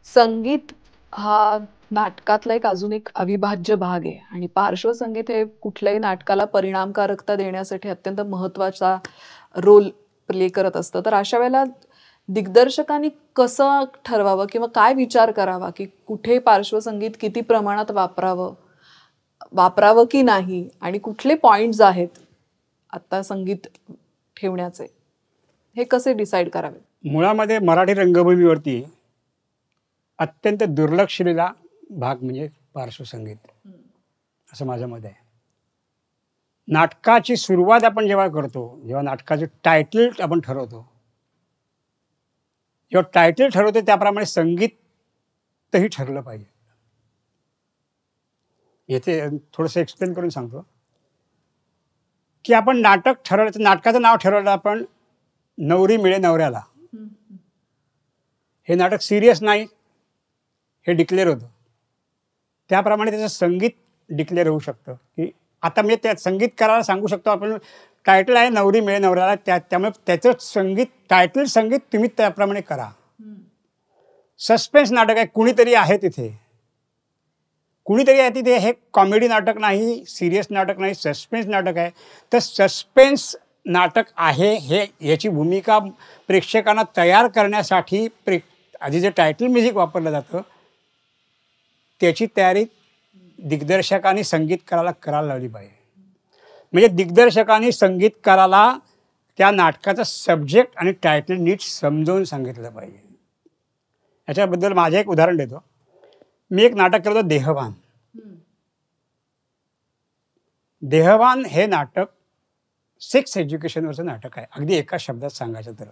संगीत हा नाटकातला एक अजून एक अविभाज्य भाग आहे आणि पार्श्वसंगीत हे कुठल्याही नाटकाला परिणामकारकता देण्यासाठी अत्यंत महत्त्वाचा रोल प्ले करत असतं. तर अशा वेळेला दिग्दर्शकांनी कसं ठरवावं किंवा काय विचार करावा की कुठे पार्श्वसंगीत किती प्रमाणात वापरावं, वापरावं की नाही आणि कुठले पॉइंट्स आहेत आता संगीत ठेवण्याचे, हे कसे डिसाईड करावे? मुळामध्ये मराठी रंगभूमीवरती अत्यंत दुर्लक्षलेला भाग म्हणजे पार्श्वसंगीत, असं माझं मत आहे. नाटकाची सुरुवात आपण जेव्हा करतो, जेव्हा नाटकाचे टायटल आपण ठरवतो, जेव्हा टायटल ठरवतो त्याप्रमाणे संगीतही ठरलं पाहिजे. येथे थोडंसं एक्सप्लेन करून सांगतो की आपण नाटक ठरवलं, नाटकाचं नाव ठरवलं आपण नवरी मिळे नवऱ्याला. हे नाटक सिरियस नाही हे डिक्लेअर होतं. त्याप्रमाणे त्याचं संगीत डिक्लेअर होऊ शकतं की आता मी त्या संगीतकाराला सांगू शकतो आपण टायटल आहे नवरी मिळे नवऱ्याला, त्यामुळे त्याचं संगीत टायटल संगीत तुम्ही त्याप्रमाणे करा. सस्पेन्स नाटक आहे, कुणीतरी आहे तिथे, कुणीतरी आहे तिथे. हे कॉमेडी नाटक नाही, सिरियस नाटक नाही, सस्पेन्स नाटक आहे. तर सस्पेन्स नाटक आहे हे याची भूमिका प्रेक्षकांना तयार करण्यासाठी आधी जे टायटल म्युझिक वापरलं जातं त्याची तयारी दिग्दर्शकांनी संगीतकाराला करायला लावली पाहिजे. म्हणजे दिग्दर्शकांनी संगीतकाराला त्या नाटकाचा सब्जेक्ट आणि टायटल नीट समजावून सांगितलं पाहिजे. याच्याबद्दल माझं एक उदाहरण देतो. मी एक नाटक केलं होतं देहभान. देहभान हे नाटक सेक्स एज्युकेशनवरचं नाटक आहे. अगदी एका शब्दात सांगायचं तर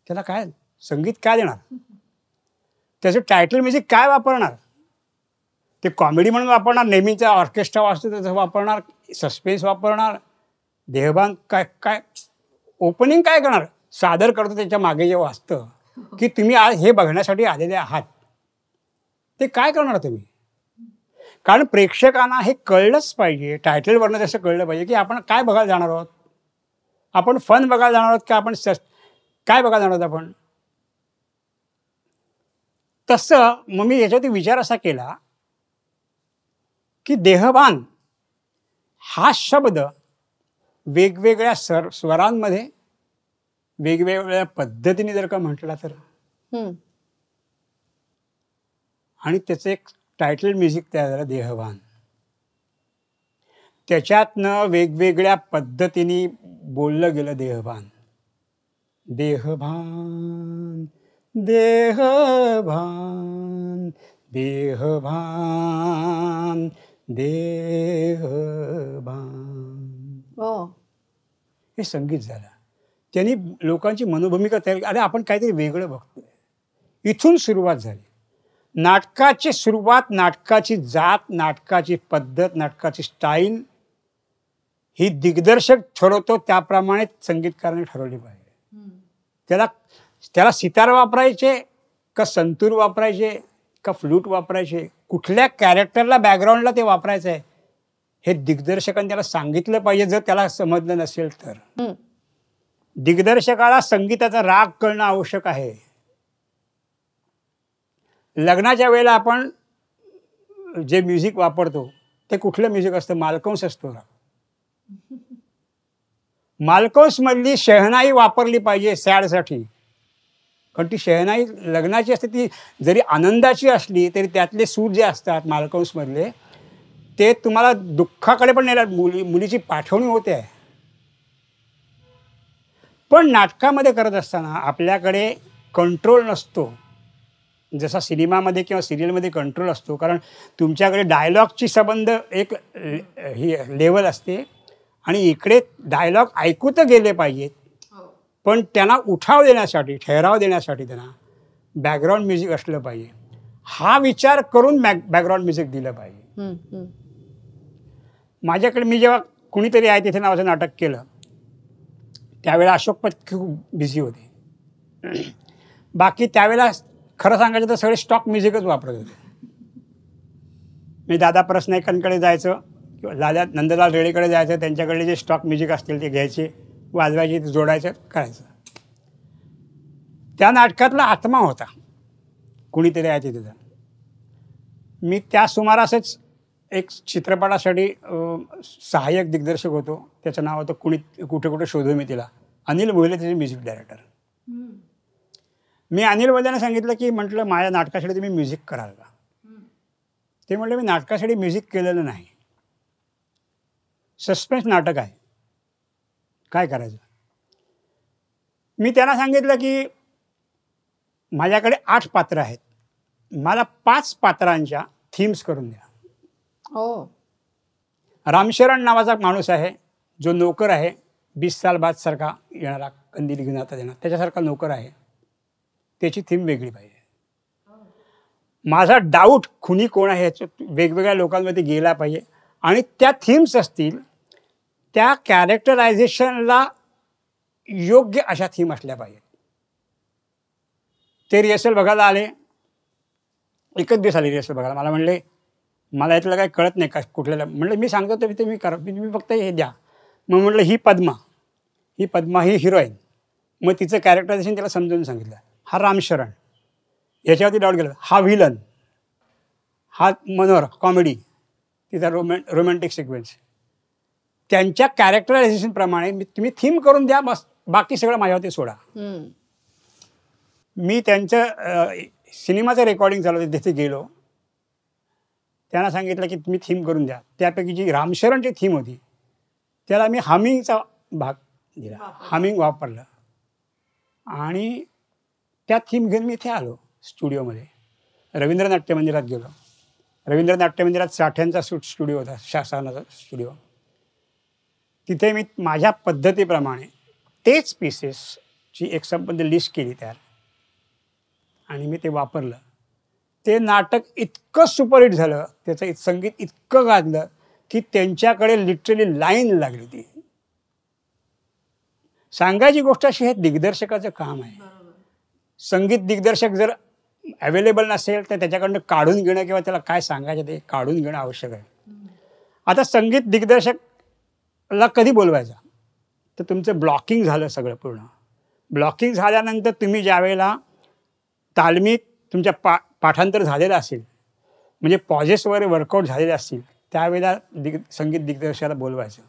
त्याला काय संगीत काय देणार, त्याचं टायटल म्युझिक काय वापरणार, ते कॉमेडी म्हणून वापरणार, नेहमीचा ऑर्केस्ट्रा वाजतो त्याचं वापरणार, सस्पेन्स वापरणार, देहभान काय काय ओपनिंग काय करणार, सादर करतो त्याच्या मागे जे वाचतं की तुम्ही आज हे बघण्यासाठी आलेले आहात, ते काय करणार तुम्ही. कारण प्रेक्षकांना हे कळलंच पाहिजे, टायटलवरनं जसं कळलं पाहिजे की आपण काय बघायला जाणार आहोत. आपण फन बघायला जाणार आहोत का आपण काय बघायला जाणार आहोत आपण. तसं मग मी याच्यावरती विचार असा केला की देहभान हा शब्द वेगवेगळ्या स्वरांमध्ये वेगवेगळ्या पद्धतीने जर का म्हटला तर, आणि त्याचं एक टायटल म्युझिक तयार झालं देहभान. त्याच्यातनं वेगवेगळ्या पद्धतीने बोललं गेलं देहभान. देहभान देहभान देहभान देहभान, हे संगीत झालं. त्यांनी लोकांची मनोभूमिका तयार. अरे आपण काहीतरी वेगळं बघतोय. इथून सुरुवात झाली. नाटकाची सुरुवात, नाटकाची जात, नाटकाची पद्धत, नाटकाची स्टाईल ही दिग्दर्शक ठरवतो त्याप्रमाणे संगीतकाराने ठरवली पाहिजे. त्याला सितार वापरायचे का संतूर वापरायचे का फ्लूट वापरायचे, कुठल्या कॅरेक्टरला बॅकग्राऊंडला ते वापरायचं आहे हे दिग्दर्शकांनी त्याला सांगितलं पाहिजे. जर त्याला समजलं नसेल तर दिग्दर्शकाला संगीताचा राग कळणं आवश्यक आहे. लग्नाच्या वेळेला आपण जे म्युझिक वापरतो ते कुठलं म्युझिक असतं, मालकंस असतो. मालकंसमधली शहनाई वापरली पाहिजे सॅडसाठी, कारण ती शहनाई लग्नाची असते. ती जरी आनंदाची असली तरी त्यातले सूर जे असतात मालकंसमधले ते तुम्हाला दुःखाकडे पण नेतात. मुलीची पाठवणी होते आहे. पण नाटकामध्ये करत असताना आपल्याकडे कंट्रोल नसतो जसा सिनेमामध्ये किंवा सिरियलमध्ये कंट्रोल असतो. कारण तुमच्याकडे डायलॉगची संबंध एक ही लेवल असते आणि इकडे डायलॉग ऐकू तर गेले पाहिजेत, पण त्यांना उठाव देण्यासाठी, ठहराव देण्यासाठी त्यांना बॅकग्राऊंड म्युझिक असलं पाहिजे. हा विचार करून बॅकग्राऊंड म्युझिक दिलं पाहिजे. माझ्याकडे मी जेव्हा कुणीतरी आहे तिथे नावाचं नाटक केलं त्यावेळेला अशोक पत्की खूप बिझी होते. बाकी त्यावेळेला खरं सांगायचं तर सगळे स्टॉक म्युझिकच वापरत होते. मी दादा परसनाईकांकडे जायचं किंवा नंदलाल रेडेकडे जायचं, त्यांच्याकडे जे स्टॉक म्युझिक असतील ते घ्यायचे वाजवायची, जोडायचं, करायचं. त्या नाटकातला आत्मा होता कुणीतरी आहे तिथं. मी त्या सुमारासच एक चित्रपटासाठी सहाय्यक दिग्दर्शक होतो. त्याचं नाव होतं कुठे कुठे शोधू मी तिला. अनिल मोहिले त्याचे म्युझिक डायरेक्टर. मी अनिल मोहिलेने सांगितलं की म्हटलं माझ्या नाटकासाठी तुम्ही म्युझिक कराल का? ते म्हटलं मी नाटकासाठी म्युझिक केलेलं नाही. सस्पेन्स नाटक आहे, काय करायचं? मी त्यांना सांगितलं की माझ्याकडे 8 पात्र आहेत, मला 5 पात्रांच्या थीम्स करून द्या. हो. रामशरण नावाचा माणूस आहे जो नोकर आहे, 20 साल बाद सारखा येणारा, कंदील घेऊन आता देणार त्याच्यासारखा नोकर आहे, त्याची थीम वेगळी पाहिजे. माझा डाऊट खुनी कोण आहे ह्याच्यात वेगवेगळ्या लोकांमध्ये गेला पाहिजे आणि त्या थीम्स असतील त्या कॅरेक्टरायझेशनला योग्य अशा थीम असल्या पाहिजेत. ते रिहर्सल बघायला आले, एकच दिवस आले रिहर्सल बघायला. मला म्हणले मला यातलं काही कळत नाही का कुठल्याला. म्हणलं मी सांगतो तर ते मी करा, तुम्ही फक्त हे द्या. मग म्हटलं ही पद्मा ही हिरोईन. मग तिचं कॅरेक्टरायझेशन त्याला समजून सांगितलं. हा रामशरण, याच्यावरती डाऊट गेला. हा व्हिलन, हा मनोहर कॉमेडी, तिचा रोमॅन्टिक सिक्वेन्स. त्यांच्या कॅरेक्टरायझेशनप्रमाणे तुम्ही थीम करून द्या, बस बाकी सगळं माझ्यावरती सोडा. मी त्यांचं सिनेमाचं रेकॉर्डिंग चालू होतं, तिथे गेलो. त्यांना सांगितलं की तुम्ही थीम करून द्या. त्यापैकी जी रामशरणची थीम होती त्याला मी हमिंगचा भाग दिला, हमिंग वापरलं आणि त्या थीम घेऊन मी इथे आलो स्टुडिओमध्ये. रवींद्र नाट्य मंदिरात गेलो. रवींद्र नाट्य मंदिरात साठ्यांचा स्टुडिओ होता, शासनाचा स्टुडिओ. तिथे मी माझ्या पद्धतीप्रमाणे तेच पीसेसची एक संबंध लिस्ट केली तयार आणि मी ते वापरलं. ते नाटक इतकं सुपरहिट झालं, त्याचं संगीत इतकं गाजलं की त्यांच्याकडे लिटरली लाईन लागली. ती सांगायची गोष्ट अशी, हे दिग्दर्शकाचं काम आहे. संगीत दिग्दर्शक जर अवेलेबल नसेल तर त्याच्याकडनं काढून घेणं किंवा त्याला काय सांगायचं ते काढून घेणं आवश्यक आहे. आता संगीत दिग्दर्शकला कधी बोलवायचं तर तुमचं ब्लॉकिंग झालं सगळं पूर्ण. ब्लॉकिंग झाल्यानंतर तुम्ही ज्यावेळेला तालमीत तुमच्या पाठांतर झालेलं असेल, म्हणजे पॉजेस वगैरे वर्कआउट झालेले असतील, त्यावेळेला संगीत दिग्दर्शकाला बोलवायचं.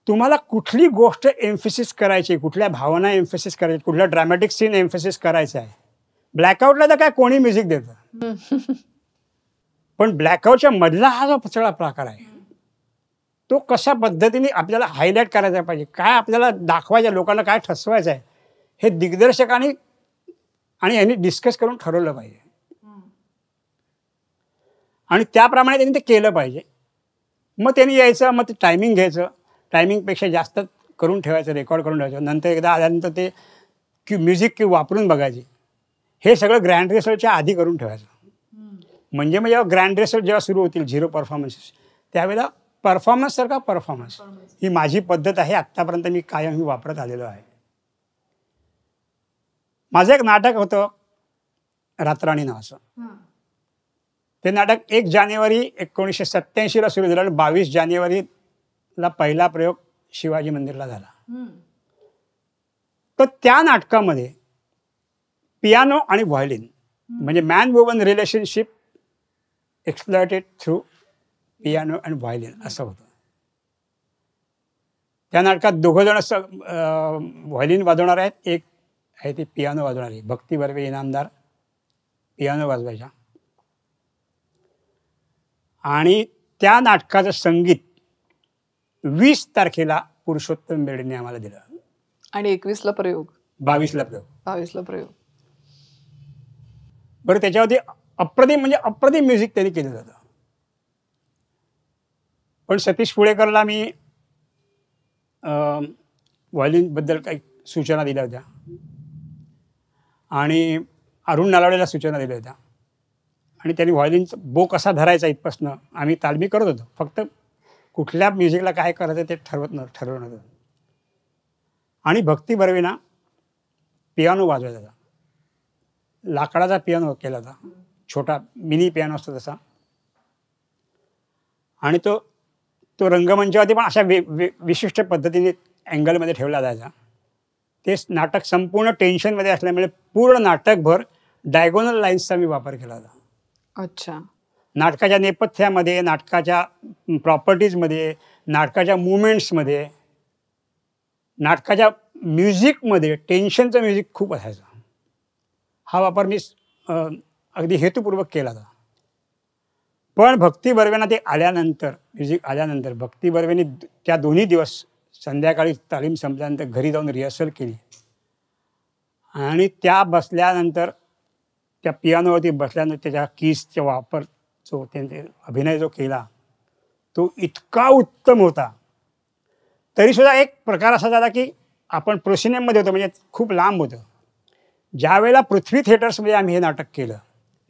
तुम्हाला कुठली गोष्ट एम्फेसिस करायची, कुठल्या भावना एम्फेसिस करायची, कुठला ड्रॅमॅटिक सीन एम्फेसिस करायचा आहे. ब्लॅकआउटला तर काय कोणी म्युझिक देतं, पण ब्लॅकआउटच्या मधला हा जो सगळा प्रकार आहे तो कशा पद्धतीने आपल्याला हायलाईट करायचा पाहिजे, काय आपल्याला दाखवायचं, लोकांना काय ठसवायचं आहे, हे दिग्दर्शकांनी आणि यांनी डिस्कस करून ठरवलं पाहिजे आणि त्याप्रमाणे त्यांनी ते केलं पाहिजे. मग त्यांनी यायचं, मग ते टायमिंग घ्यायचं, टायमिंगपेक्षा जास्त करून ठेवायचं, रेकॉर्ड करून ठेवायचं. नंतर एकदा आल्यानंतर ते म्युझिक वापरून बघायचे. हे सगळं ग्रँड रिहर्सलच्या आधी करून ठेवायचं. म्हणजे मग जेव्हा ग्रँड रिहर्सल जेव्हा सुरू होतील 0 परफॉर्मन्सेस, त्यावेळेला परफॉर्मन्ससारखा परफॉर्मन्स. ही माझी पद्धत आहे, आत्तापर्यंत मी कायम वापरत आलेलो आहे. माझं एक नाटक होतं रातराणी नावाचं. ते नाटक 1 जानेवारी 1987 सुरू झालं आणि 22 जानेवारीला पहिला प्रयोग शिवाजी मंदिरला झाला. तर त्या नाटकामध्ये पियानो आणि व्हायोलिन म्हणजे man woman relationship exploited through piano and violin असं होतं. त्या नाटकात 2 जण व्हायोलिन वाजवणार आहेत, एक आहे ती पियानो वाजवणारी भक्ती बर्वे इनामदार पियानो वाजवायच्या. आणि त्या नाटकाचं संगीत 20 तारखेला पुरुषोत्तम बेर्डेने आम्हाला दिलं आणि 21ला प्रयोग, 22ला प्रयोग, 22ला प्रयोग. बरं, त्याच्यावरती अप्रतिम म्हणजे अप्रतिम म्युझिक त्यांनी केलं जातं. पण सतीश पुळेकरला मी व्हायोलिनबद्दल काही सूचना दिल्या होत्या आणि अरुण नलावडेला सूचना दिल्या होत्या आणि त्यांनी व्हायोलिनचा बो कसा धरायचा इथपासनं आम्ही तालमी करत होतो. फक्त कुठल्या म्युझिकला काय करायचं ते ठरवणं होतं. आणि भक्ती बर्वेना पियानो वाजवायचा होता. लाकडाचा पियानो केला होता, छोटा मिनी पियानो असतो तसा. आणि तो रंगमंचावरती पण अशा विशिष्ट पद्धतीने अँगलमध्ये ठेवला जायचा. ते नाटक संपूर्ण टेन्शनमध्ये असल्यामुळे पूर्ण नाटकभर डायगोनल लाईन्सचा मी वापर केला होता. अच्छा. नाटकाच्या नेपथ्यामध्ये, नाटकाच्या प्रॉपर्टीजमध्ये, नाटकाच्या मुवमेंट्समध्ये, नाटकाच्या म्युझिकमध्ये टेन्शनचं म्युझिक खूप असायचं. हा वापर मी अगदी हेतुपूर्वक केला होता. पण भक्ती बर्वेंना ते आल्यानंतर, म्युझिक आल्यानंतर भक्ती बर्वेंनी त्या दोन्ही दिवस संध्याकाळी तालीम संपल्यानंतर घरी जाऊन रिहर्सल केली आणि त्या बसल्यानंतर त्या पियानोवरती बसल्यानंतर त्याच्या कीजचा वापर जो त्यांनी अभिनय जो केला तो इतका उत्तम होता. तरीसुद्धा एक प्रकार असा झाला की आपण प्रोसिनेममध्ये होतो, म्हणजे खूप लांब होतं. ज्या वेळेला पृथ्वी थिएटर्समध्ये आम्ही हे नाटक केलं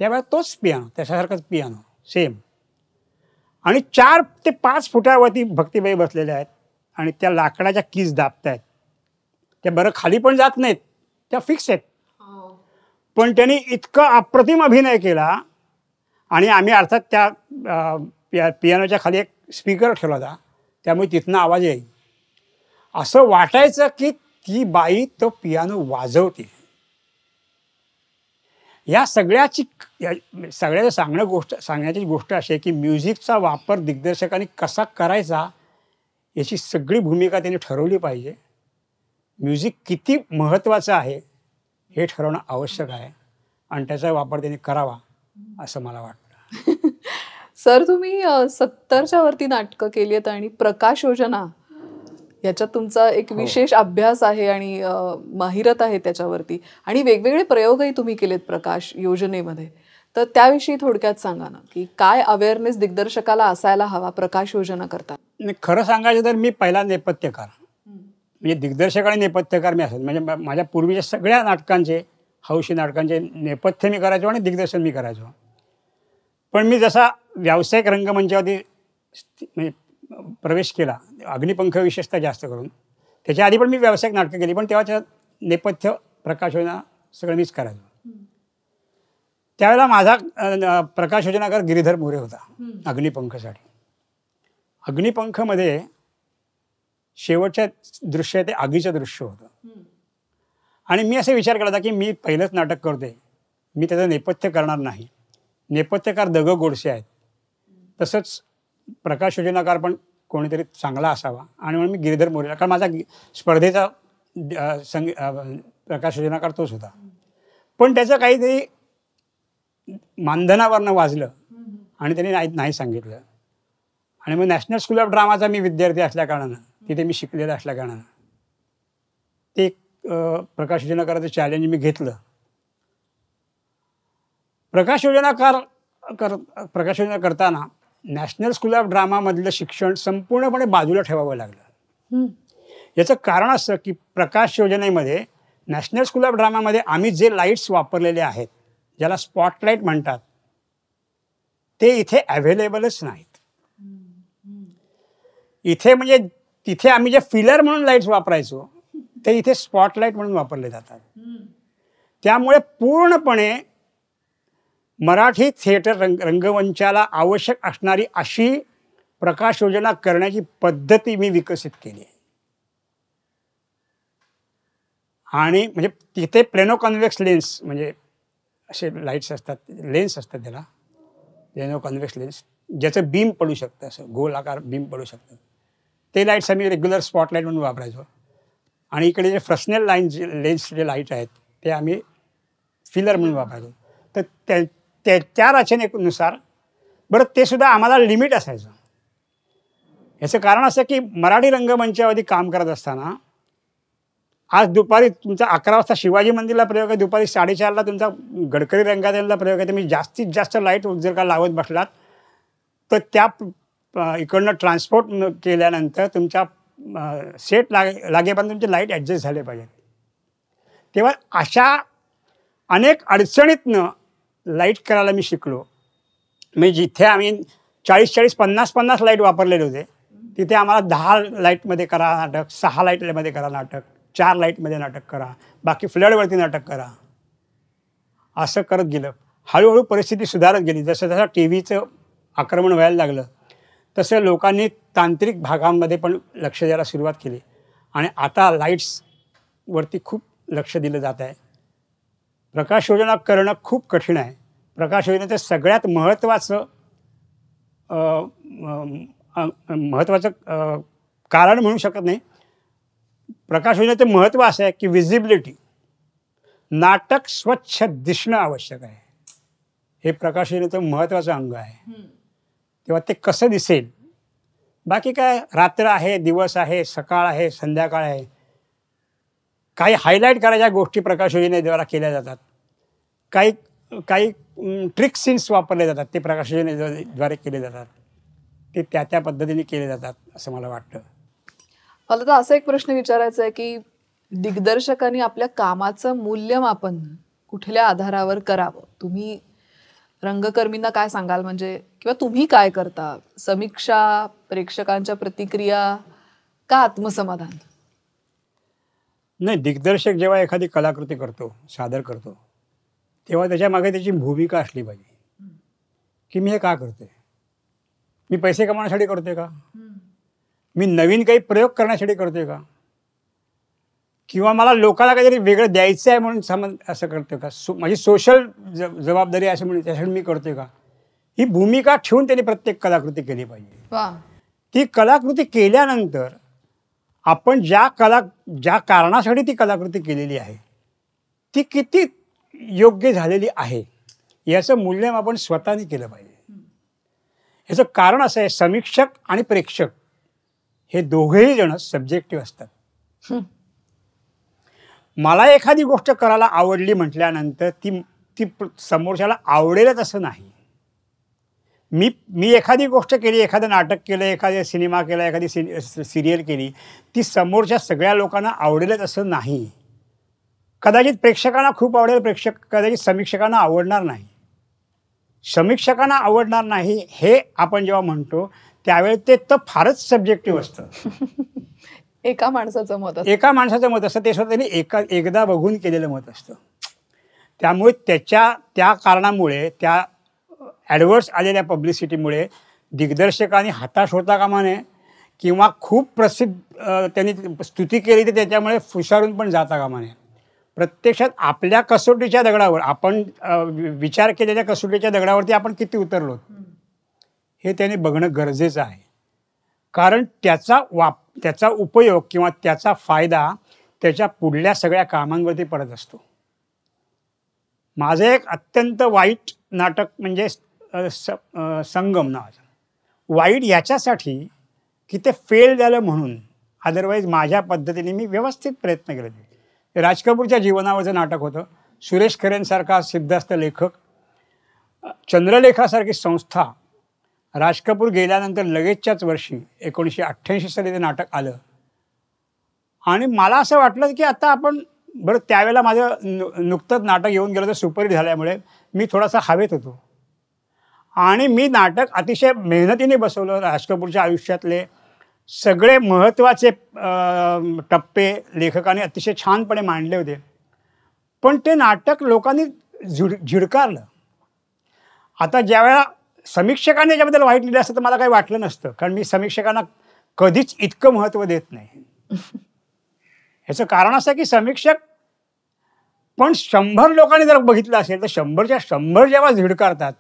त्यावेळेला तोच पियानो, त्याच्यासारखाच पियानो सेम, आणि 4 ते 5 फुटावरती भक्तीबाई बसलेल्या आहेत आणि त्या लाकडाच्या कीज दाबतायत. त्या बरं खाली पण जात नाहीत, त्या फिक्स आहेत. पण त्यांनी इतका अप्रतिम अभिनय केला आणि आम्ही अर्थात त्या पियानोच्या खाली एक स्पीकर ठेवला होता, त्यामुळे तिथनं आवाज येईल. असं वाटायचं की ती बाई तो पियानो वाजवते. या सगळ्याचं सांगण्याची गोष्ट अशी आहे की म्युझिकचा वापर दिग्दर्शकांनी कसा करायचा याची सगळी भूमिका त्यांनी ठरवली पाहिजे. म्युझिक किती महत्त्वाचं आहे हे ठरवणं आवश्यक आहे आणि त्याचा वापर त्यांनी करावा असं मला वाटतं. सर, तुम्ही 70च्या वरती नाटकं केली आहेत आणि प्रकाश योजना याच्यात तुमचा एक विशेष अभ्यास आहे आणि माहिरत आहे त्याच्यावरती, आणि वेगवेगळे प्रयोगही तुम्ही केलेत प्रकाश योजनेमध्ये. तर त्याविषयी थोडक्यात सांगा ना, की काय अवेअरनेस दिग्दर्शकाला असायला हवा प्रकाश योजना करताना? खरं सांगायचं तर मी पहिला नेपथ्यकार, म्हणजे दिग्दर्शक आणि नेपथ्यकार मी असेल. म्हणजे माझ्या पूर्वीच्या सगळ्या नाटकांचे, हौशी नाटकांचे नेपथ्य मी करायचो आणि दिग्दर्शन मी करायचो. पण मी जसा व्यावसायिक रंगमंचावरती म्हणजे प्रवेश केला, अग्निपंख विशेषतः जास्त करून, त्याच्या आधी पण मी व्यावसायिक नाटकं केली, पण तेव्हाच्या नेपथ्य प्रकाश योजना सगळं मीच करायचो. त्यावेळेला माझा प्रकाश योजनाकार गिरीधर मोरे होता अग्निपंखसाठी. अग्निपंखमध्ये शेवटच्या दृश्य ते आगीचं दृश्य होतं आणि मी असा विचार केला होता की मी पहिलंच नाटक करतोय, मी त्याचं नेपथ्य करणार नाही. नेपथ्यकार दग गोडसे आहेत, तसंच प्रकाश योजनाकार पण कोणीतरी चांगला असावा आणि म्हणून मी गिरीधर मोरेला, कारण माझा स्पर्धेचा प्रकाश योजनाकार तोच होता. पण त्याचं काहीतरी मानधनावरनं वाजलं आणि त्यांनी नाही सांगितलं. आणि मग नॅशनल स्कूल ऑफ ड्रामाचा मी विद्यार्थी असल्याकारणानं, तिथे मी शिकलेलं असल्याकारणानं ते प्रकाश योजनाकाराचं चॅलेंज मी घेतलं. प्रकाश योजना करताना नॅशनल स्कूल ऑफ ड्रामामधलं शिक्षण संपूर्णपणे बाजूला ठेवावं लागलं. याचं कारण असं की प्रकाश योजनेमध्ये, नॅशनल स्कूल ऑफ ड्रामामध्ये आम्ही जे लाईट्स वापरलेले आहेत, ज्याला स्पॉटलाईट म्हणतात, ते इथे अवेलेबलच नाहीत. इथे म्हणजे तिथे आम्ही जे फिलर म्हणून लाईट्स वापरायचो ते इथे स्पॉटलाईट म्हणून वापरले जातात. त्यामुळे पूर्णपणे मराठी थिएटर रंगमंचाला आवश्यक असणारी अशी प्रकाश योजना करण्याची पद्धती मी विकसित केली आहे. आणि म्हणजे तिथे प्लेनो कॉन्व्हेक्स लेन्स, म्हणजे असे लाईट्स असतात, लेन्स असतात त्याला, प्लेनो कॉन्व्हेक्स लेन्स, ज्याचं बीम पडू शकतं, असं गोलाकार बीम पडू शकतं, ते लाईट्स आम्ही रेग्युलर स्पॉटलाईट म्हणून वापरायचो. आणि इकडे जे फ्रस्नेल लेन्स जे लाईट आहेत ते आम्ही फिलर म्हणून वापरायचो. तर त्या रचनेनुसार बरं ते सुद्धा आम्हाला लिमिट असायचं. याचं कारण असं की मराठी रंगमंचावरती काम करत असताना, आज दुपारी तुमचा 11 वाजता शिवाजी मंदिरला प्रयोग आहे, दुपारी 4:30ला तुमचा गडकरी रंगायला प्रयोग आहे. तुम्ही जास्तीत जास्त लाईट जर का लावत बसलात तर त्या इकडनं ट्रान्सपोर्ट केल्यानंतर तुमच्या सेट लागेपर्यंत तुमचे लाईट ॲडजस्ट झाले पाहिजेत. तेव्हा अशा अनेक अडचणीतनं लाईट करायला मी शिकलो. म्हणजे जिथे आम्ही 40-40, 50-50 लाईट वापरलेले होते, तिथे आम्हाला 10 लाईटमध्ये करा नाटक, 6 लाईटमध्ये करा नाटक, 4 लाईटमध्ये नाटक करा, बाकी फ्लडवरती नाटक करा, असं करत गेलं. हळूहळू परिस्थिती सुधारत गेली. जसं जसं टी व्हीचं आक्रमण व्हायला लागलं तसं लोकांनी तांत्रिक भागांमध्ये पण लक्ष द्यायला सुरुवात केली आणि आता लाईट्सवरती खूप लक्ष दिलं जात आहे. प्रकाश योजना करणं खूप कठीण आहे. प्रकाश योजनेचं सगळ्यात महत्त्वाचं कारण म्हणू शकत नाही. प्रकाश योजनेचं महत्त्व असं आहे की विजिबिलिटी, नाटक स्वच्छ दिसणं आवश्यक आहे. हे प्रकाश योजनेचं महत्त्वाचं अंग आहे. तेव्हा ते कसं दिसेल, बाकी काय रात्र आहे, दिवस आहे, सकाळ आहे, संध्याकाळ आहे, काही हायलाईट करायच्या गोष्टी प्रकाश योजनेद्वारा केल्या जातात. काही काही ट्रिक सीन्स वापरले जातात, ते प्रकाश योजनेद्वारे केले जातात. ते त्या पद्धतीने केले जातात असं मला वाटतं. मला तर असा एक प्रश्न विचारायचा आहे की दिग्दर्शकांनी आपल्या कामाचं मूल्यमापन कुठल्या आधारावर करावं? तुम्ही रंगकर्मींना काय सांगाल? म्हणजे किंवा तुम्ही काय करता? समीक्षा, प्रेक्षकांच्या प्रतिक्रिया का आत्मसमाधान? नाही, दिग्दर्शक जेव्हा एखादी कलाकृती करतो, सादर करतो, तेव्हा त्याच्या मागे त्याची भूमिका असली पाहिजे की मी हे का करतोय? मी पैसे कमावण्यासाठी करतोय का? मी नवीन काही प्रयोग करण्यासाठी करतोय का? किंवा मला लोकांना काहीतरी वेगळं द्यायचं आहे म्हणून असं करतोय का? माझी सोशल जबाबदारी असं म्हणून त्यासाठी मी करतोय का? ही भूमिका ठेवून त्यांनी प्रत्येक कलाकृती केली पाहिजे. ती कलाकृती केल्यानंतर आपण ज्या कारणासाठी ती कलाकृती केलेली आहे ती किती योग्य झालेली आहे याचं मूल्यमापन स्वतःने केलं पाहिजे. याचं कारण असं आहे, समीक्षक आणि प्रेक्षक हे दोघेही जण सब्जेक्टिव्ह असतात. मला एखादी गोष्ट करायला आवडली म्हटल्यानंतर ती समोरच्याला आवडेलच असं नाही. मी एखादी गोष्ट केली, एखादं नाटक केलं, एखादा सिनेमा केला, एखादी सिरियल केली, ती समोरच्या सगळ्या लोकांना आवडेलच असं नाही. कदाचित प्रेक्षकांना खूप आवडेल, कदाचित समीक्षकांना आवडणार नाही. समीक्षकांना आवडणार नाही हे आपण जेव्हा म्हणतो त्यावेळेस ते तर फारच सब्जेक्टिव्ह असतं. एका माणसाचं मत असतं, ते स्वतः त्यांनी एकदा बघून केलेलं मत असतं. त्यामुळे त्या कारणामुळे, त्या ॲडव्हर्स आलेल्या पब्लिसिटीमुळे दिग्दर्शकांनी हताश होता कामा नये किंवा खूप प्रसिद्ध त्यांनी स्तुती केली तर त्याच्यामुळे फुशारून पण जाता कामा नये. प्रत्यक्षात आपल्या कसोटीच्या दगडावर, आपण विचार केलेल्या कसोटीच्या दगडावरती आपण किती उतरलो हे त्याने बघणं गरजेचं आहे. कारण त्याचा उपयोग किंवा त्याचा फायदा त्याच्या पुढल्या सगळ्या कामांवरती पडत असतो. माझं एक अत्यंत वाईट नाटक म्हणजे संगम नावाचं. वाईट याच्यासाठी की ते फेल झालं म्हणून, अदरवाईज माझ्या पद्धतीने मी व्यवस्थित प्रयत्न केले. राज कपूरच्या जीवनावरचं नाटक होतं. सुरेश खरेंसारखा सिद्धहस्त लेखक, चंद्रलेखासारखी संस्था, राज कपूर गेल्यानंतर लगेचच्याच वर्षी 1988 साली ते नाटक आलं. आणि मला असं वाटलं की आता आपण बरं, त्यावेळेला माझं नुकतंच नाटक येऊन गेलं तर सुपरहिट झाल्यामुळे मी थोडासा हवेत होतो. आणि मी नाटक अतिशय मेहनतीने बसवलं. राज कपूरच्या आयुष्यातले सगळे महत्त्वाचे टप्पे लेखकाने अतिशय छानपणे मांडले होते. पण ते नाटक लोकांनी झिडकारलं. आता ज्यावेळेला समीक्षकांनी याच्याबद्दल वाईट लिहिलं असतं तर मला काही वाटलं नसतं, कारण मी समीक्षकांना कधीच इतकं महत्त्व देत नाही. ह्याचं कारण असं की समीक्षक पण 100 लोकांनी जर बघितलं असेल तर 100च्या 100 जेव्हा झिडकारतात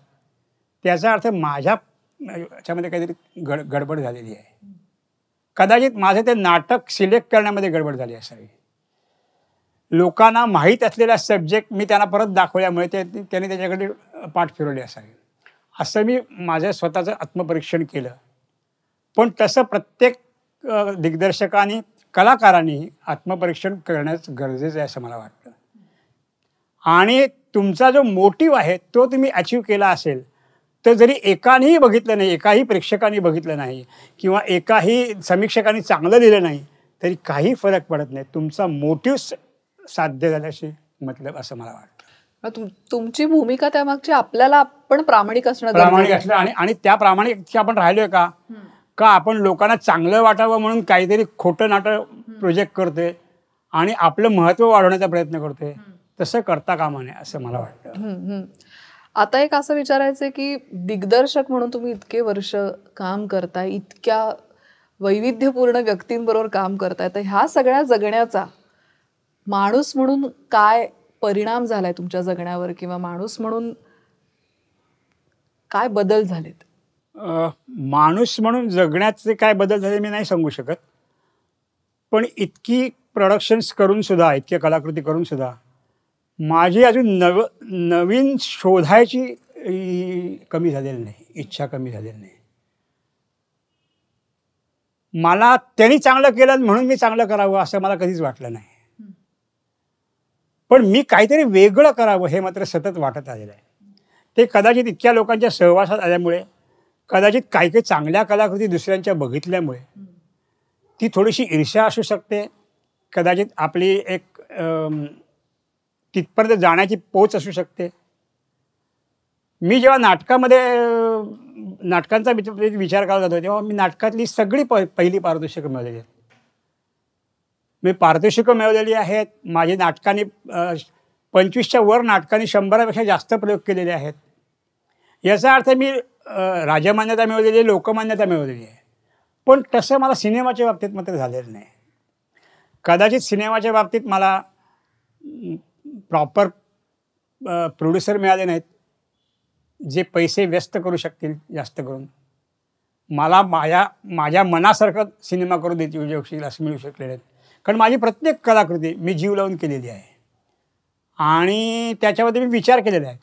त्याचा अर्थ माझ्या याच्यामध्ये काहीतरी गडबड झालेली आहे. कदाचित माझं ते नाटक सिलेक्ट करण्यामध्ये गडबड झाली असावी. लोकांना माहीत असलेला सब्जेक्ट मी त्यांना परत दाखवल्यामुळे त्यांनी त्याच्याकडे पाठ फिरवली असावी, असं मी माझं स्वतःचं आत्मपरीक्षण केलं. पण तसं प्रत्येक दिग्दर्शकांनी, कलाकारांनी आत्मपरीक्षण करण्याचं गरजेचं आहे असं मला वाटतं. आणि तुमचा जो मोटिव्ह आहे तो तुम्ही अचीव केला असेल तर जरी एकानेही बघितलं नाही, एकाही प्रेक्षकांनी बघितलं नाही किंवा एकाही समीक्षकांनी चांगलं लिहिलं नाही तरी काही फरक पडत नाही. तुमचा मोटिव्ह साध्य झाल्याशी मतलब असं मला वाटतं. तुमची भूमिका त्यामागची आपल्याला आपण प्रामाणिक असणं, आणि त्या प्रामाणिक आपण राहिलोय का आपण लोकांना चांगलं वाटावं म्हणून काहीतरी खोटं नाटक प्रोजेक्ट करतोय आणि आपलं महत्त्व वाढवण्याचा प्रयत्न करतोय, तसं करता कामा नये असं मला वाटतं. आता एक असं विचारायचं की दिग्दर्शक म्हणून तुम्ही इतके वर्ष काम करताय, इतक्या वैविध्यपूर्ण व्यक्तींबरोबर काम करताय, तर ह्या सगळ्या जगण्याचा माणूस म्हणून काय परिणाम झालाय तुमच्या जगण्यावर, किंवा माणूस म्हणून काय बदल झालेत? माणूस म्हणून जगण्याचे काय बदल झाले मी नाही सांगू शकत. पण इतकी प्रोडक्शन्स करून सुद्धा, इतक्या कलाकृती करून सुद्धा माझी अजून नवीन शोधायची कमी झालेली नाही, इच्छा कमी झालेली नाही. मला त्यांनी चांगलं केलं म्हणून मी चांगलं करावं असं मला कधीच वाटलं नाही. पण मी काहीतरी वेगळं करावं हे मात्र सतत वाटत आलेलं आहे. ते कदाचित इतक्या लोकांच्या सहवासात आल्यामुळे, कदाचित काही काही चांगल्या कलाकृती दुसऱ्यांच्या बघितल्यामुळे, ती थोडीशी ईर्ष्या असू शकते, कदाचित आपली एक तिथपर्यंत जाण्याची पोच असू शकते. मी जेव्हा नाटकांचा विचार करत होतो तेव्हा मी नाटकातली सगळी पहिली पारितोषिकं मिळवलेली आहेत. मी पारितोषिकं मिळवलेली आहेत. माझी नाटकांनी 25च्या वर नाटकांनी 100पेक्षा जास्त प्रयोग केलेले आहेत. याचा अर्थ मी राजमान्यता मिळवलेली आहे, लोकमान्यता मिळवलेली आहे. पण तसं मला सिनेमाच्या बाबतीत मात्र झालेलं नाही. कदाचित सिनेमाच्या बाबतीत मला प्रॉपर प्रोड्युसर मिळाले नाहीत जे पैसे व्यस्त करू शकतील जास्त करून. मला माझ्या मनासारखं सिनेमा करू देऊ शकतील असं मिळू शकलेले आहेत. कारण माझी प्रत्येक कलाकृती मी जीव लावून केलेली आहे आणि त्याच्यामध्ये मी विचार केलेला आहे.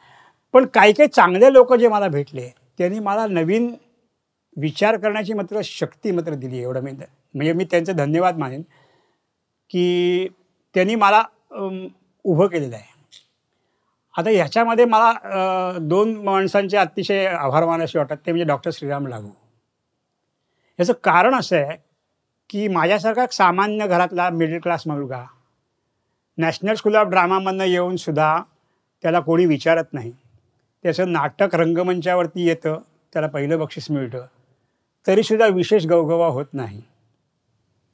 पण काही काही चांगले लोक जे मला भेटले त्यांनी मला नवीन विचार करण्याची मात्र शक्ती मात्र दिली. एवढं म्हणजे मी त्यांचं धन्यवाद मानेन की त्यांनी मला उभं केलेलं आहे. आता ह्याच्यामध्ये मला 2 माणसांचे अतिशय आभार मानायचे वाटतात. ते म्हणजे डॉक्टर श्रीराम लागू. याचं कारण असं आहे की माझ्यासारखा सामान्य घरातला मिडल क्लास मुलगा नॅशनल स्कूल ऑफ ड्रामामधनं येऊन सुद्धा त्याला कोणी विचारत नाही. त्याचं नाटक रंगमंचावरती येतं, त्याला पहिलं बक्षीस मिळतं, तरीसुद्धा विशेष गवगवा होत नाही.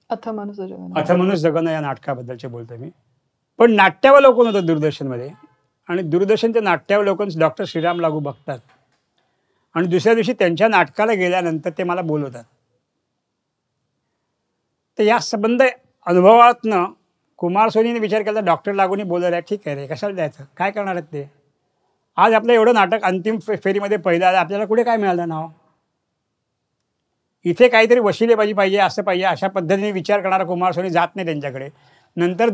अथमनुष जगन या नाटकाबद्दलचे बोलतो मी. पण नाट्यावलोकन होतं दूरदर्शनमध्ये आणि दूरदर्शनच्या नाट्यावलोकन डॉक्टर श्रीराम लागू बघतात आणि दुसऱ्या दिवशी त्यांच्या नाटकाला गेल्यानंतर ते मला बोलवतात. तर या संबंध अनुभवातनं कुमार सोनीने विचार केला, डॉक्टर लागूनी बोलवलं आहे, ठीक आहे रे, कशाला द्यायचं, काय करणार आहेत ते. आज आपलं एवढं नाटक अंतिम फेरीमध्ये पहिलं आलं, आपल्याला कुठे काय मिळालं नाव. इथे काहीतरी वशिलेबाजी पाहिजे, असं पाहिजे, अशा पद्धतीने विचार करणारा कुमार सोनी जात नाही त्यांच्याकडे. नंतर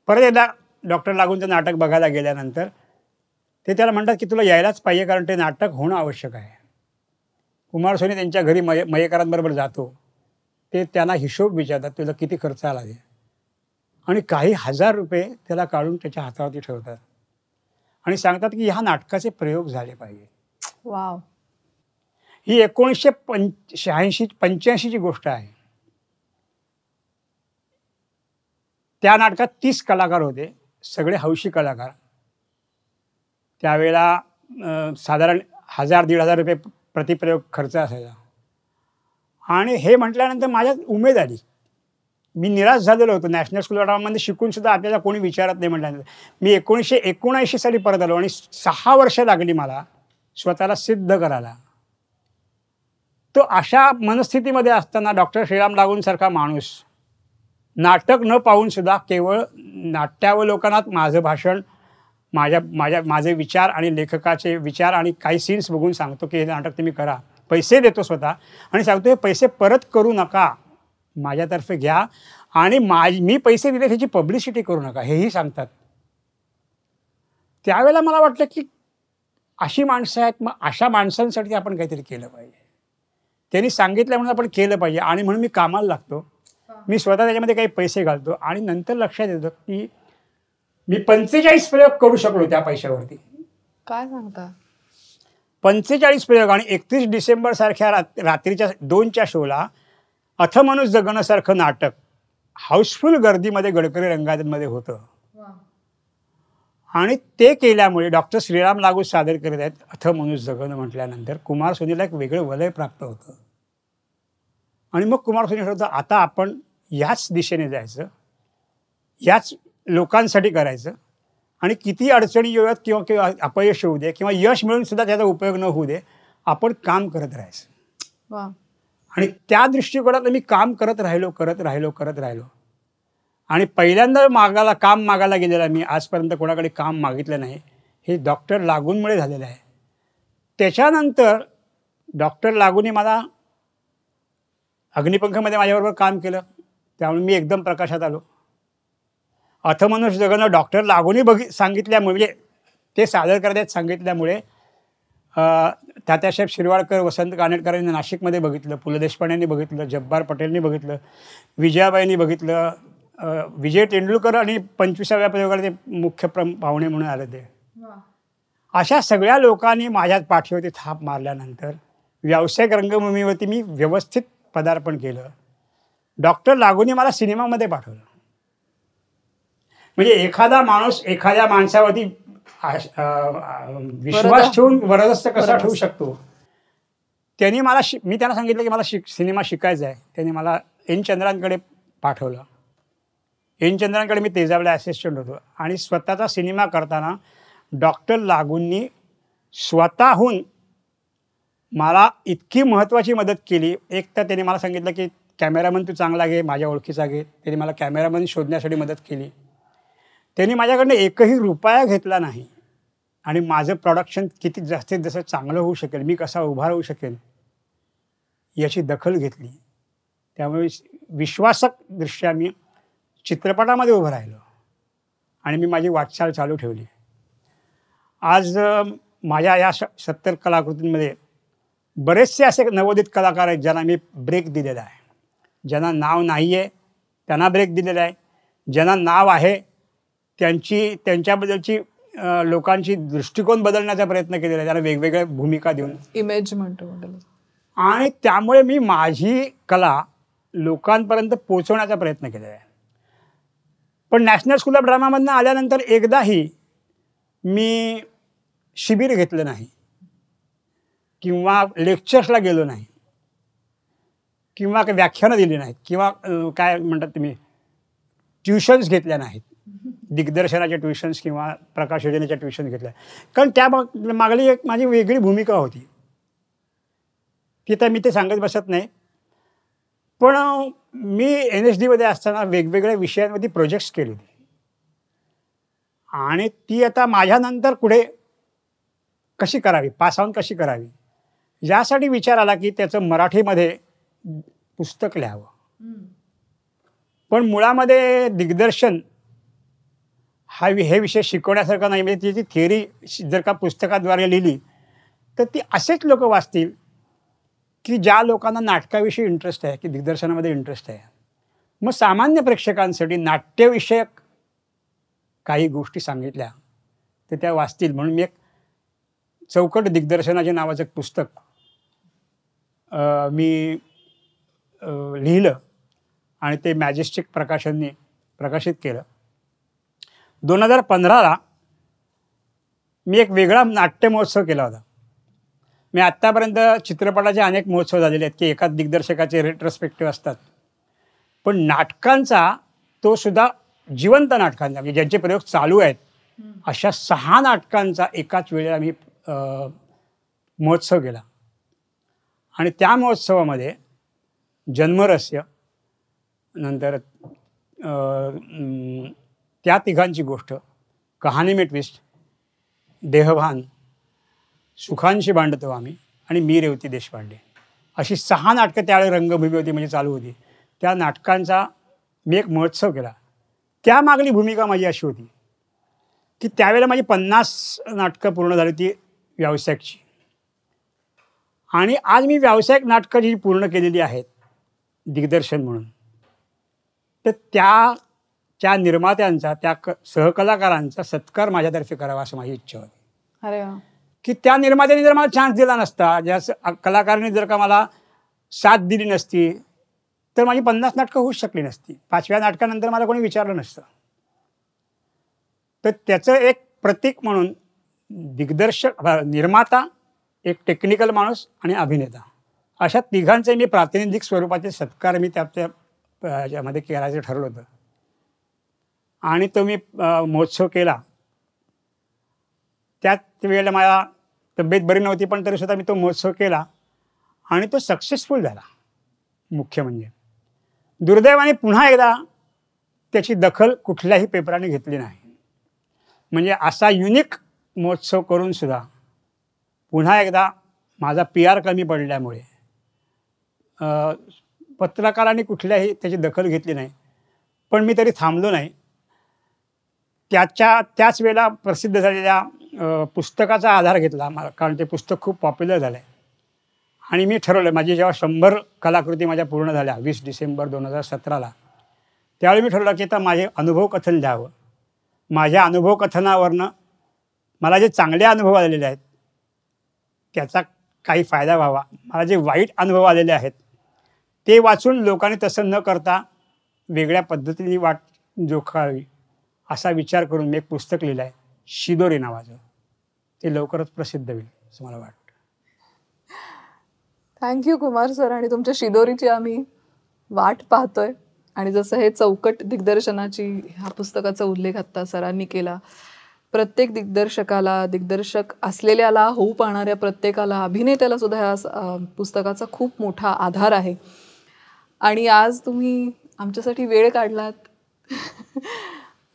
परत एकदा डॉक्टर लागूनचं नाटक बघायला गेल्यानंतर ते त्याला म्हणतात की तुला यायलाच पाहिजे, कारण ते नाटक होणं आवश्यक आहे. कुमार सोनी त्यांच्या घरी मयेकरांबरोबर जातो. ते त्यांना हिशोब विचारतात, तुला किती खर्च आला आहे, आणि काही हजार रुपये त्याला काढून त्याच्या हातावरती ठेवतात आणि सांगतात की ह्या नाटकाचे प्रयोग झाले पाहिजे. वाव. ही 1985ची गोष्ट आहे. त्या नाटकात 30 कलाकार होते, सगळे हौशी कलाकार. त्यावेळेला साधारण 1000-1500 रुपये प्रतिप्रयोग खर्च असायचा. आणि हे म्हटल्यानंतर माझ्यात उमेद आली. मी निराश झालेलो होतो. नॅशनल स्कूल ऑफ ड्रामामध्ये शिकून सुद्धा आपल्याला कोणी विचारत नाही म्हटल्यानंतर मी 1979 साली परत आलो आणि 6 वर्ष लागली मला स्वतःला सिद्ध करायला. तो अशा मनस्थितीमध्ये असताना डॉक्टर श्रीराम लागूंसारखा माणूस नाटक न पाहून सुद्धा केवळ नाट्यावलोकनात माझं भाषण, माझे विचार आणि लेखकाचे विचार आणि काही सीन्स बघून सांगतो की हे नाटक तुम्ही करा, पैसे देतो स्वतः आणि सांगतो हे पैसे परत करू नका, माझ्यातर्फे घ्या आणि मी पैसे दिले त्याची पब्लिसिटी करू नका, हेही सांगतात. त्यावेळेला मला वाटलं की अशी माणसं आहेत, मग अशा माणसांसाठी आपण काहीतरी केलं पाहिजे. त्यांनी सांगितलं म्हणून आपण केलं पाहिजे आणि म्हणून मी कामाला लागतो. मी स्वतः त्याच्यामध्ये काही पैसे घालतो आणि नंतर लक्षात येतं की मी 45 प्रयोग करू शकलो त्या पैशावरती. काय सांगता? 45 प्रयोग. आणि 31 डिसेंबर सारख्या रात्रीच्या 2च्या शोला अथमनुष जगनसारखं नाटक हाऊसफुल गर्दीमध्ये गडकरी रंगायतमध्ये होतं. आणि ते केल्यामुळे डॉक्टर श्रीराम लागू सादर करत आहेत अथमनुष जगन म्हटल्यानंतर कुमार सोनीला एक वेगळं वलय प्राप्त होतं. आणि मग कुमार सोनी ठरवतं आता आपण याच दिशेने जायचं, याच लोकांसाठी करायचं आणि किती अडचणी येऊयात किंवा अपयश होऊ दे किंवा यश मिळून सुद्धा त्याचा उपयोग न होऊ दे, आपण काम करत राहायचं. आणि त्या दृष्टिकोनात मी काम करत राहिलो. आणि पहिल्यांदा काम मागायला गेलेला मी आजपर्यंत कोणाकडे काम मागितलं नाही. हे डॉक्टर लागूंमुळे झालेलं आहे. त्याच्यानंतर डॉक्टर लागूंनी मला अग्निपंखमध्ये माझ्याबरोबर काम केलं, त्यामुळे मी एकदम प्रकाशात आलो. अथमनुष्य जगणं डॉक्टर लागूंनी सांगितल्यामुळे, म्हणजे ते सादर करण्यात सांगितल्यामुळे तात्यासाहेब शिरवाडकर, वसंत कानेटकरांनी नाशिकमध्ये बघितलं, पु ल देशपांडेंनी बघितलं, जब्बार पटेलनी बघितलं, विजयाबाईंनी बघितलं, विजय तेंडुलकर आणि 25व्या प्रयोगाला ते मुख्य पाहुणे म्हणून आले ते. अशा सगळ्या लोकांनी माझ्या पाठीवरती थाप मारल्यानंतर व्यावसायिक रंगभूमीवरती मी व्यवस्थित पदार्पण केलं. डॉक्टर लागूंनी मला सिनेमामध्ये पाठवलं. म्हणजे एखादा माणूस एखाद्या माणसावरती विश्वास ठेवून वरदस्त कसा ठेवू शकतो. त्यांनी मी त्यांना सांगितलं की मला सिनेमा शिकायचा आहे. त्यांनी मला एन चंद्रांकडे पाठवलं. एन चंद्रांकडे मी तेजावला असिस्टंट होतो. आणि स्वतःचा सिनेमा करताना डॉक्टर लागूंनी स्वतःहून मला इतकी महत्त्वाची मदत केली. एक तर त्यांनी मला सांगितलं की कॅमेरामन तू चांगला घे, माझ्या ओळखीचा घे. त्यांनी मला कॅमेरामन शोधण्यासाठी मदत केली. त्यांनी माझ्याकडनं एकही रुपया घेतला नाही. आणि माझं प्रोडक्शन किती जास्तीत जास्त चांगलं होऊ शकेल, मी कसा उभा राहू शकेल याची दखल घेतली. त्यामुळे विश्वासक दृष्ट्या मी चित्रपटामध्ये उभं राहिलो आणि मी माझी वाटचाल चालू ठेवली. आज माझ्या या 70 कलाकृतींमध्ये बरेचसे असे नवोदित कलाकार आहेत ज्यांना मी ब्रेक दिलेला आहे. ज्यांना नाव नाही आहे त्यांना ब्रेक दिलेला आहे. ज्यांना नाव आहे त्यांच्याबद्दलची लोकांची दृष्टिकोन बदलण्याचा प्रयत्न केलेला आहे. त्यांना वेगवेगळ्या भूमिका देऊन इमेज म्हणतो. आणि त्यामुळे मी माझी कला लोकांपर्यंत पोहोचवण्याचा प्रयत्न केलेला आहे. पण नॅशनल स्कूल ऑफ ड्रामामधनं आल्यानंतर एकदाही मी शिबिर घेतलं नाही किंवा लेक्चर्सला गेलो नाही किंवा काही व्याख्यानं दिली नाहीत किंवा काय म्हणतात तुम्ही ट्युशन्स घेतल्या नाहीत. दिग्दर्शनाच्या ट्युशन्स किंवा प्रकाश योजनेच्या ट्युशन्स घेतल्या. कारण त्या मागली एक माझी वेगळी भूमिका होती. ती तर मी ते सांगत बसत नाही. पण मी NSDमध्ये असताना वेगवेगळ्या विषयांमध्ये प्रोजेक्ट्स केले होते आणि ती आता माझ्यानंतर पुढे कशी करावी, पास ऑन कशी करावी यासाठी विचार आला की त्याचं मराठीमध्ये पुस्तक लिहावं. पण मुळामध्ये दिग्दर्शन हे विषय शिकवण्यासारखा नाही. म्हणजे त्याची थिअरी जर का पुस्तकाद्वारे लिहिली तर ती असेच लोक वाचतील की ज्या लोकांना नाटकाविषयी इंटरेस्ट आहे, की दिग्दर्शनामध्ये इंटरेस्ट आहे. मग सामान्य प्रेक्षकांसाठी नाट्यविषयक काही गोष्टी सांगितल्या तर त्या वाचतील म्हणून मी एक चौकट दिग्दर्शनाचे नावाचं एक पुस्तक मी लिहिलं आणि ते मॅजेस्टिक प्रकाशनने प्रकाशित केलं. 2015ला मी एक वेगळा नाट्य महोत्सव केला होता. मी आत्तापर्यंत चित्रपटाचे अनेक महोत्सव झालेले आहेत की एका दिग्दर्शकाचे रेट्रोस्पेक्टिव्ह असतात. पण नाटकांचा तो सुद्धा जिवंत नाटकांचा म्हणजे ज्यांचे प्रयोग चालू आहेत अशा 6 नाटकांचा एकाच वेळेला मी महोत्सव केला. आणि त्या महोत्सवामध्ये जन्मरहस्य, नंतर त्या तिघांची गोष्ट, कहाणी में ट्विस्ट, देहभान, सुखांशी भांडतो आम्ही आणि मी रेवती देशपांडे अशी 6 नाटकं त्यावेळी रंगभूमीवरती म्हणजे चालू होती. त्या नाटकांचा मी एक महोत्सव केला. त्यामागली भूमिका माझी अशी होती की त्यावेळेला माझी 50 नाटकं पूर्ण झाली ती व्यावसायिकची. आणि आज मी व्यावसायिक नाटकं जी पूर्ण केलेली आहेत दिग्दर्शन म्हणून, तर त्या निर्मात्यांचा, त्या सहकलाकारांचा सत्कार माझ्यातर्फे करावा असं माझी इच्छा होती. अरे वा. की त्या निर्मात्याने जर मला चान्स दिला नसता, ज्या कलाकारांनी जर का मला साथ दिली नसती तर माझी 50 नाटकं होऊच शकली नसती. 5व्या नाटकानंतर मला कोणी विचारलं नसतं. तर त्याचं एक प्रतीक म्हणून दिग्दर्शक, निर्माता, एक टेक्निकल माणूस आणि अभिनेता अशा तिघांचे मी प्रातिनिधिक स्वरूपाचे सत्कार मी त्यामध्ये करायचं ठरवलं होतं. आणि तो मी महोत्सव केला. त्याच वेळेला मला तब्येत बरी नव्हती पण तरीसुद्धा मी तो महोत्सव केला आणि तो सक्सेसफुल झाला. मुख्य म्हणजे. दुर्दैवाने पुन्हा एकदा त्याची दखल कुठल्याही पेपराने घेतली नाही. म्हणजे असा युनिक महोत्सव करून सुद्धा पुन्हा एकदा माझा PR कमी पडल्यामुळे पत्रकारांनी कुठल्याही त्याची दखल घेतली नाही. पण मी तरी थांबलो नाही. त्याच वेळेला प्रसिद्ध झालेल्या पुस्तकाचा आधार घेतला कारण ते पुस्तक खूप पॉप्युलर झालं आहे. आणि मी ठरवलं माझी जेव्हा 100 कलाकृती माझ्या पूर्ण झाल्या 20 डिसेंबर 2017ला, त्यावेळी मी ठरवलं की आता माझे अनुभव कथन द्यावं. माझ्या अनुभव कथनावरनं मला जे चांगले अनुभव आलेले आहेत त्याचा काही फायदा व्हावा. मला जे वाईट अनुभव आलेले आहेत ते वाचून लोकांनी तसं न करता वेगळ्या पद्धतीने वाट जोखावी असा विचार करून मी एक पुस्तक लिहिलं आहे, शिदोरी नावाचं. ते लवकरच प्रसिद्ध होईल असं मला वाटतं. Thank you Kumar sir. आणि तुमच्या शिदोरीची आम्ही वाट पाहतोय. आणि जसं हे चौकट दिग्दर्शनाची ह्या पुस्तकाचा उल्लेख आत्ता सरांनी केला, प्रत्येक दिग्दर्शकाला, दिग्दर्शक असलेल्याला, होऊ पाहणाऱ्या प्रत्येकाला, अभिनेत्याला सुद्धा ह्या पुस्तकाचा खूप मोठा आधार आहे. आणि आज तुम्ही आमच्यासाठी वेळ काढलात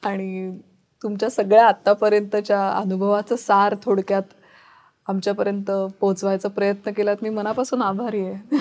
आणि तुमच्या सगळ्या आत्तापर्यंतच्या अनुभवाचं सार थोडक्यात आमच्यापर्यंत पोहोचवायचा प्रयत्न केलात. मी मनापासून आभारी आहे.